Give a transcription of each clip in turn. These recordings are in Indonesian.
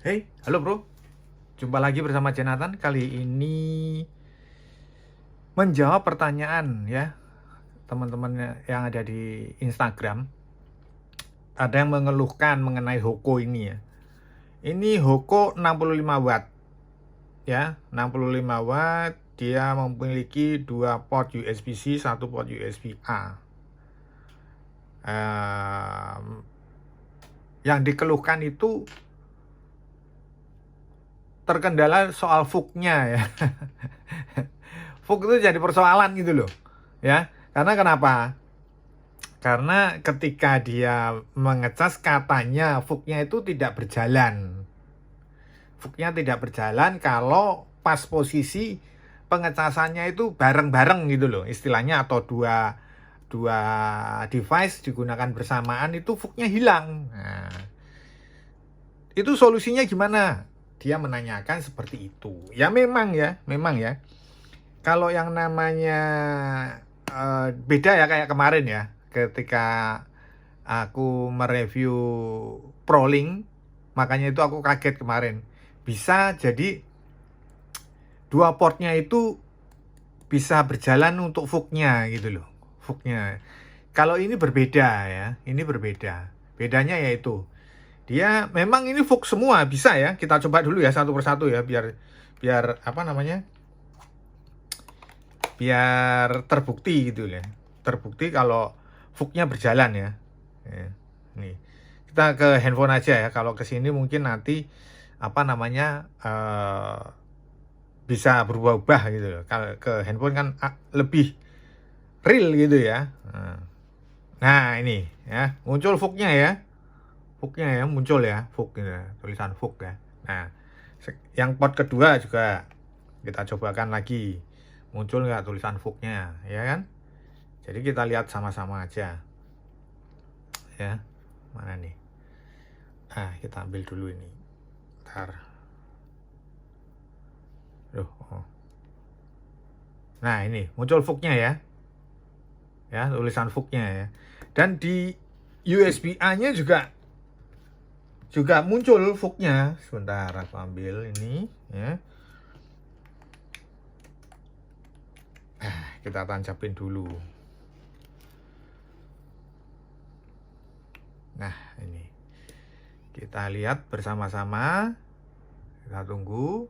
Hey, halo bro. Jumpa lagi bersama Jonathan. Kali ini menjawab pertanyaan ya teman-teman yang ada di Instagram. Ada yang mengeluhkan mengenai Hoko ini ya. Ini Hoko 65 watt ya, 65 watt. Dia memiliki 2 port USB-C, 1 port USB-A. Yang dikeluhkan itu terkendala soal fugnya ya. Fug itu jadi persoalan gitu loh ya. Karena kenapa? Karena ketika dia mengecas katanya fugnya itu tidak berjalan. Fugnya tidak berjalan kalau pas posisi pengecasannya itu bareng-bareng gitu loh istilahnya, atau dua device digunakan bersamaan itu fugnya hilang. Nah, itu solusinya gimana? Dia menanyakan seperti itu. Ya memang ya. Kalau yang namanya beda ya kayak kemarin ya, ketika aku mereview ProLink, makanya itu aku kaget kemarin. Bisa jadi 2 portnya itu bisa berjalan untuk fugnya gitu loh. Fugnya. Kalau ini berbeda ya, ini berbeda. Bedanya yaitu dia memang ini fug semua bisa ya. Kita coba dulu ya satu persatu ya, biar apa namanya? Biar terbukti gitu ya. Terbukti kalau fugnya berjalan ya. Nih. Kita ke handphone aja ya. Kalau ke sini mungkin nanti apa namanya bisa berubah-ubah gitu loh. Kalau ke handphone kan lebih real gitu ya. Nah, ini ya, muncul fugnya ya. Fugnya ya muncul ya, fug gitu ya. Tulisan fug ya. Nah, yang port kedua juga kita cobakan lagi. Muncul nggak tulisan fugnya, ya kan? Jadi kita lihat sama-sama aja. Ya. Mana nih? Kita ambil dulu ini. Ntar. Nah, ini muncul fugnya ya. Ya, tulisan fugnya ya. Dan di USB-A-nya juga muncul fugnya. Sebentar aku ambil ini ya. Kita tancapin dulu. Nah, ini. Kita lihat bersama-sama. Kita tunggu.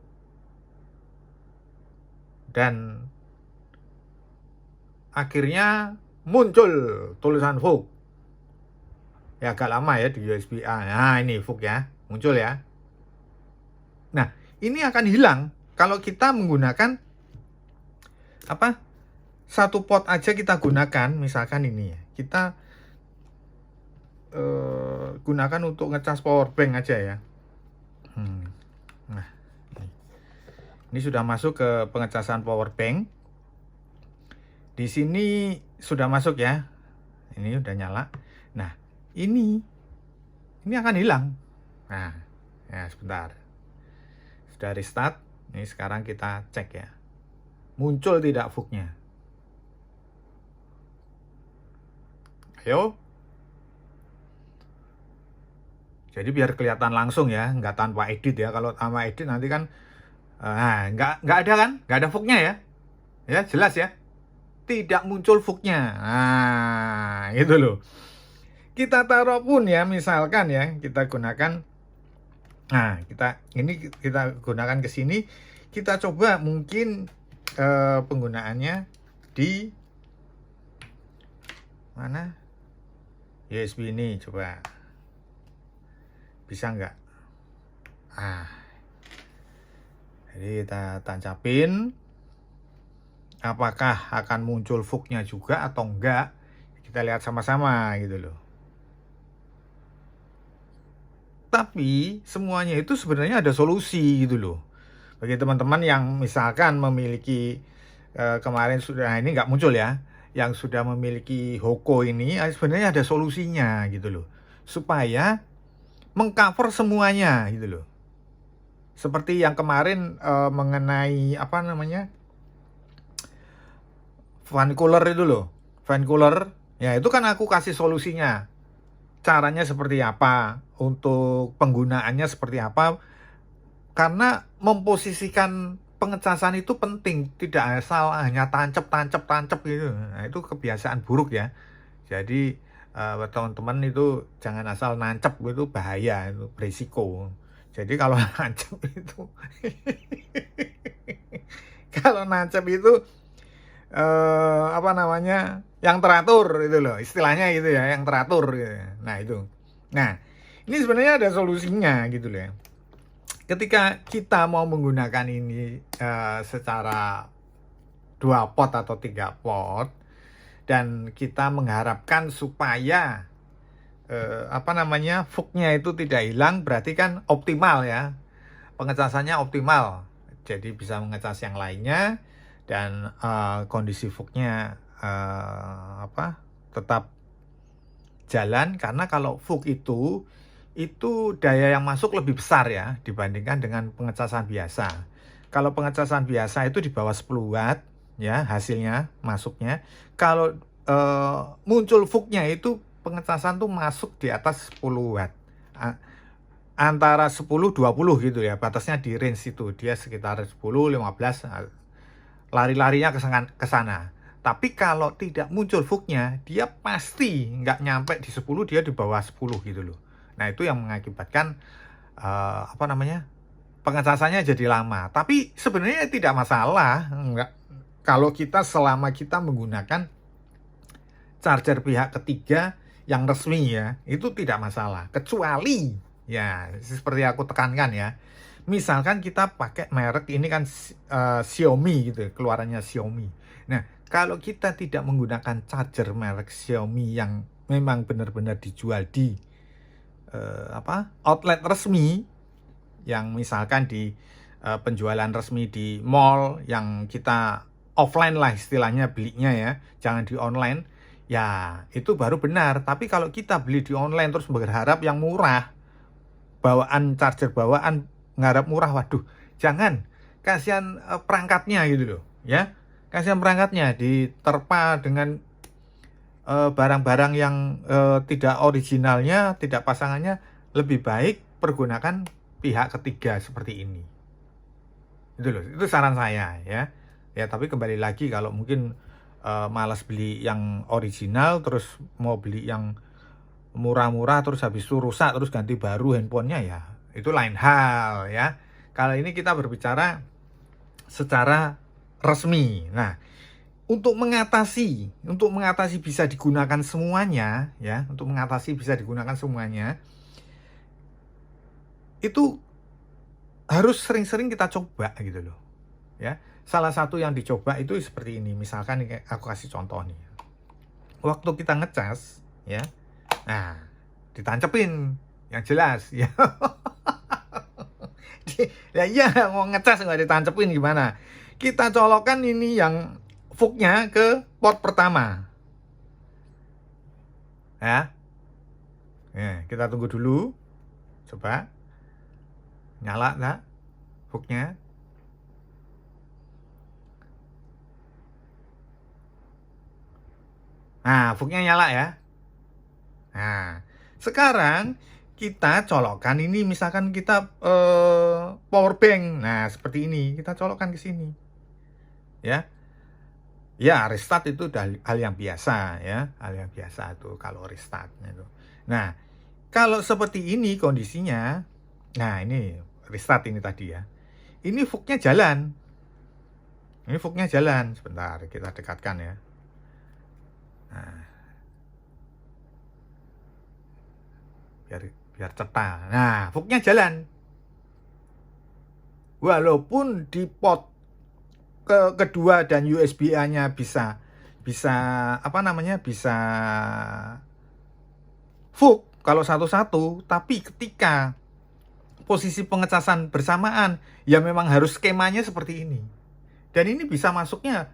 Dan akhirnya muncul tulisan fug. Ya agak lama ya di USB-A. Nah, ini fug ya. Muncul ya. Nah, ini akan hilang kalau kita menggunakan satu port aja kita gunakan. Misalkan ini ya, kita gunakan untuk ngecas power bank aja ya. Nah, ini sudah masuk ke pengecasan power bank. Di sini sudah masuk ya. Ini udah nyala. Nah, ini akan hilang. Nah, ya sebentar. Sudah restart. Ini sekarang kita cek ya. Muncul tidak fugnya? Ayo. Jadi biar kelihatan langsung ya, nggak tanpa edit ya. Kalau tanpa edit nanti kan nggak ada kan, nggak ada fugnya ya. Ya jelas ya, tidak muncul fugnya. Nah, itu loh. Kita taruh pun ya, misalkan ya, kita gunakan. Nah, kita gunakan ke sini. Kita coba mungkin penggunaannya di mana? USB ini coba. Bisa nggak? Jadi kita tancapin. Apakah akan muncul fugnya juga atau enggak? Kita lihat sama-sama gitu loh. Tapi semuanya itu sebenarnya ada solusi gitu loh. Bagi teman-teman yang misalkan memiliki kemarin sudah, ini nggak muncul ya, yang sudah memiliki Hoko ini sebenarnya ada solusinya gitu loh, supaya mengcover semuanya gitu loh. Seperti yang kemarin mengenai fan cooler itu loh. Fan cooler ya, itu kan aku kasih solusinya. Caranya seperti apa, untuk penggunaannya seperti apa, Karena memposisikan pengecasan itu penting, tidak asal hanya tancap gitu. Nah, itu kebiasaan buruk ya. Jadi teman-teman itu jangan asal nancep, itu bahaya, itu berisiko. Jadi kalau nancep itu kalau nancep itu apa namanya, yang teratur itu loh, istilahnya gitu ya, yang teratur gitu. Nah itu. Nah, ini sebenarnya ada solusinya gitu loh ya. Ketika kita mau menggunakan ini secara 2 pot atau 3 pot, dan kita mengharapkan supaya apa namanya, fugnya itu tidak hilang, berarti kan optimal ya, pengecasannya optimal, jadi bisa mengecas yang lainnya, dan kondisi fugnya apa, tetap jalan. Karena kalau fug itu daya yang masuk lebih besar ya dibandingkan dengan pengecasan biasa. Kalau pengecasan biasa itu di bawah 10 watt ya hasilnya masuknya. Kalau muncul fugnya itu pengecasan tuh masuk di atas 10 watt. Antara 10-20 gitu ya, batasnya di range itu. Dia sekitar 10-15, lari-larinya ke sana. Tapi kalau tidak muncul fugnya, dia pasti nggak nyampe di 10, dia di bawah 10 gitu loh. Nah, itu yang mengakibatkan apa namanya, pengecasannya jadi lama. Tapi sebenarnya tidak masalah, enggak. Kalau selama kita menggunakan charger pihak ketiga yang resmi ya, itu tidak masalah. Kecuali ya, seperti aku tekankan ya, misalkan kita pakai merek ini kan Xiaomi gitu, keluarannya Xiaomi. Nah, kalau kita tidak menggunakan charger merek Xiaomi yang memang benar-benar dijual di outlet resmi, yang misalkan di penjualan resmi di mall, yang kita offline lah istilahnya belinya ya, jangan di online, ya itu baru benar. Tapi kalau kita beli di online terus berharap yang murah, charger bawaan ngarap murah, waduh, jangan, kasihan perangkatnya gitu loh ya, kasihan perangkatnya diterpa dengan barang-barang yang tidak originalnya, tidak pasangannya. Lebih baik pergunakan pihak ketiga seperti ini. Itu loh, itu saran saya ya. Ya, tapi kembali lagi kalau mungkin malas beli yang original, terus mau beli yang murah-murah, terus habis itu rusak, terus ganti baru handphonenya, ya itu lain hal ya. Kalau ini kita berbicara secara resmi. Nah, untuk mengatasi bisa digunakan semuanya ya, untuk mengatasi bisa digunakan semuanya, itu harus sering-sering kita coba gitu loh ya. Salah satu yang dicoba itu seperti ini. Misalkan aku kasih contoh nih, waktu kita ngecas ya, nah ditancepin yang jelas ya. Ya iya, mau ngecas nggak ditancepin gimana? Kita colokkan ini yang fugnya ke port pertama ya. Kita tunggu dulu, coba nyala nggak fugnya. Nah, fugnya nyala ya. Nah, sekarang kita colokkan ini, misalkan kita power bank. Nah, seperti ini, kita colokkan ke sini. Ya. Ya, restart itu udah hal yang biasa ya, hal yang biasa tuh kalau restart itu. Nah, kalau seperti ini kondisinya, nah ini restart ini tadi ya. Ini fugnya jalan. Ini fugnya jalan. Sebentar, kita dekatkan ya. Nah, biar cepat. Nah, fugnya jalan. Walaupun di pot kedua dan USB-A-nya bisa apa namanya, bisa fug kalau satu-satu, tapi ketika posisi pengecasan bersamaan ya memang harus skemanya seperti ini. Dan ini bisa masuknya,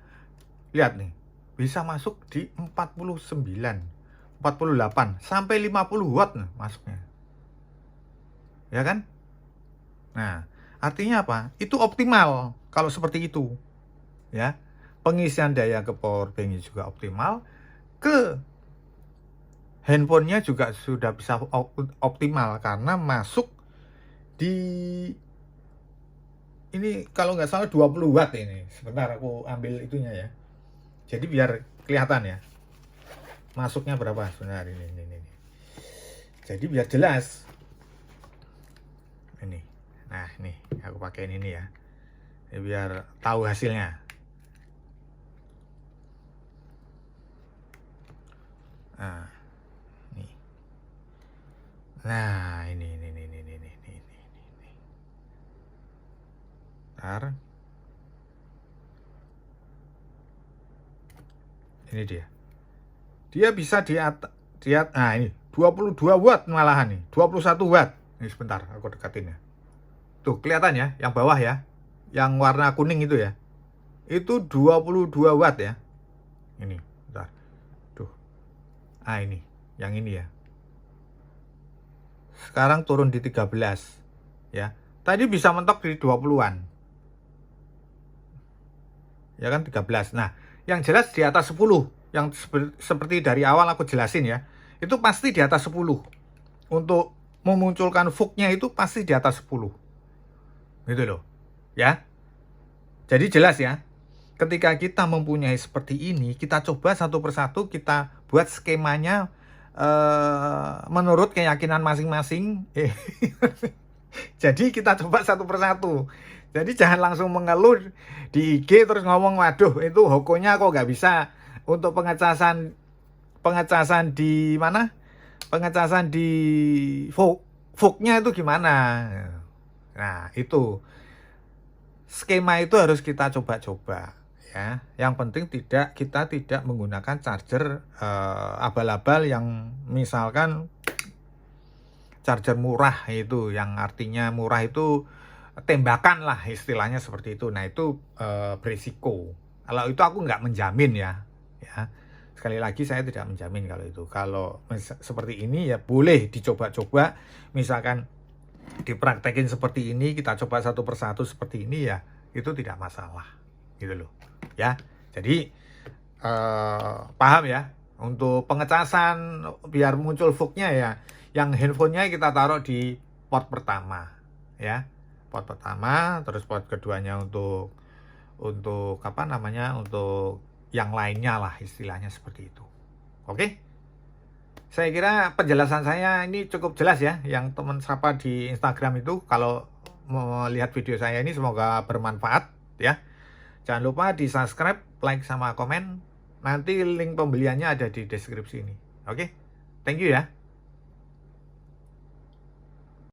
lihat nih, bisa masuk di 49, 48 sampai 50 watt nih masuknya. Ya kan? Nah, artinya apa? Itu optimal kalau seperti itu. Ya. Pengisian daya ke power bank juga optimal, ke handphonenya juga sudah bisa optimal karena masuk di ini kalau nggak salah 20 watt ini. Sebentar aku ambil itunya ya. Jadi biar kelihatan ya. Masuknya berapa sebentar ini. Jadi biar jelas. Ini. Nah, ini aku pakai ini ya. Biar tahu hasilnya. Nah, nih. Nah, ini. Bentar. Ini dia. Dia bisa nah ini 22 watt malahan nih, 21 watt. Ini sebentar aku dekatin ya. Tuh, kelihatan ya, yang bawah ya. Yang warna kuning itu ya. Itu 22 watt ya. Ini, bentar. Tuh. Ah, ini, yang ini ya. Sekarang turun di 13 ya. Tadi bisa mentok di 20-an. Ya kan 13. Nah, yang jelas di atas 10. Yang seperti dari awal aku jelasin ya. Itu pasti di atas 10. Untuk memunculkan fugnya itu pasti di atas 10. Gitu loh. Ya. Jadi jelas ya. Ketika kita mempunyai seperti ini, kita coba satu persatu, kita buat skemanya menurut keyakinan masing-masing. Jadi kita coba satu persatu. Jadi jangan langsung mengeluh di IG terus ngomong, waduh itu hokonya kok nggak bisa untuk pengecasan di mana? Pengecasan di fugnya itu gimana? Nah, itu skema itu harus kita coba-coba ya. Yang penting kita tidak menggunakan charger abal-abal yang misalkan charger murah, itu yang artinya murah itu tembakan lah istilahnya seperti itu. Nah, itu berisiko. Kalau itu aku nggak menjamin ya. Sekali lagi saya tidak menjamin kalau itu. Kalau seperti ini ya boleh dicoba-coba. Misalkan dipraktekin seperti ini, kita coba satu persatu seperti ini ya, itu tidak masalah gitu loh ya. Jadi paham ya, untuk pengecasan biar muncul fugnya ya, yang handphonenya kita taruh di port pertama ya, port pertama, terus port keduanya untuk apa namanya, untuk yang lainnya lah istilahnya seperti itu. Oke, saya kira penjelasan saya ini cukup jelas ya. Yang teman sapa di Instagram itu kalau melihat video saya ini semoga bermanfaat ya. Jangan lupa di subscribe, like, sama komen. Nanti link pembeliannya ada di deskripsi ini. Oke, thank you ya.